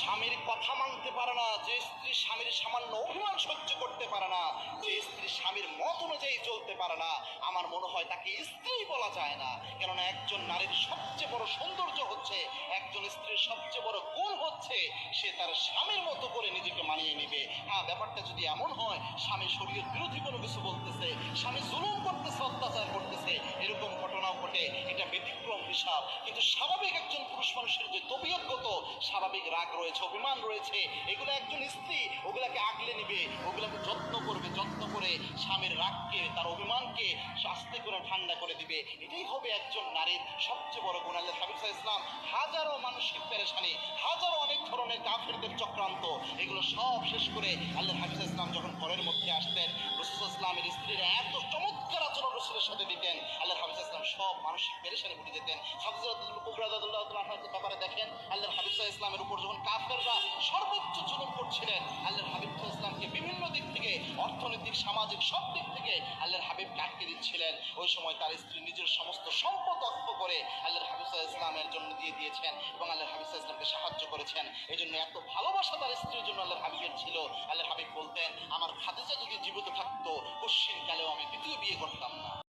স্বামীর কথা মানতে পারে না, যে স্ত্রী স্বামীর সামান্য অভিমান সহ্য করতে পারে না, যে স্ত্রী স্বামীর মত অনুযায়ী চলতে পারে না, আমার মনে হয় তাকে স্ত্রী বলা যায় না। কেননা একজন নারীর সবচেয়ে বড় সৌন্দর্য হচ্ছে, একজন স্ত্রীর সবচেয়ে বড় গুণ হচ্ছে সে তার স্বামীর মতো করে নিজেকে মানিয়ে নেবে। হ্যাঁ, ব্যাপারটা যদি এমন হয় স্বামী শরীয়ত বিরোধী কোনো কিছু বলতেছে, স্বামী জুলুম করতেছে, অত্যাচার করতেছে, এরকম ঘটনাও ঘটে, এটা ব্যতিক্রম হিসাব। কিন্তু স্বাভাবিক একজন পুরুষ মানুষের যে তবিয়তগত স্বাভাবিক রাগ রয়েছে, অভিমান রয়েছে, এগুলো একজন স্ত্রী ওগুলাকে আগলে নিবে, ওগুলাকে যত্ন করবে, যত্ন করে স্বামীর রাগকে, তার অভিমানকে আস্তে করে ঠান্ডা করে দিবে। এটাই হবে একজন নারীর সবচেয়ে বড় গুণ। আল্লাহ হাবিব সাল্লাল্লাহু আলাইহি ওয়াসাল্লাম হাজারো মানসিক পেরেশানি, হাজারো অনেক ধরনের কাফেরদের চক্রান্ত, এগুলো সব শেষ করে আল্লাহ হাবিব সাল্লাল্লাহু আলাইহি ওয়াসাল্লাম যখন ঘরের মধ্যে আসতেন, রাসূল সাল্লাল্লাহু আলাইহি ওয়াসাল্লামের স্ত্রীরা এত চমৎকার আচরণ রাসূলের সাথে দিতেন, আল্লাহ হাবিব সাল্লাল্লাহু আলাইহি ওয়াসাল্লাম সব মানসিক পেরেশানি ভুলে যেতেন। খাদিজাতুল কুবরা রাদিয়াল্লাহু তাআলা আনহার ব্যাপারে দেখেন, আল্লাহ হাবিব সাল্লাল্লাহু আলাইহি ওয়াসাল্লামের উপর যখন কাফেররা সর্বোচ্চ জুলুম করছিলেন, আল্লাহ হাবিব সাল্লাল্লাহু আলাইহি ওয়াসাল্লামকে বিভিন্ন দিক থেকে, অর্থনৈতিক, সামাজিক সব দিক থেকে আল্লাহর হাবিব কাটকে দিচ্ছিলেন। ওই সময় তার স্ত্রী নিজের সমস্ত সম্পদ অক্ষ করে আল্লাহর হাবিব সাল্লাল্লাহু আলাইহি ওয়াসাল্লামের জন্য দিয়ে দিয়েছেন এবং আল্লাহর হাবিব সাল্লাল্লাহু আলাইহি ওয়াসাল্লামকে সাহায্য করেছেন। এই জন্য এত ভালোবাসা তার স্ত্রীর জন্য আল্লাহর হাবিবের ছিল। আল্লাহর হাবিব বলতেন, আমার খাদিজা যদি জীবিত থাকতো, কশ্চিন কালেও আমি দ্বিতীয় বিয়ে করতাম না।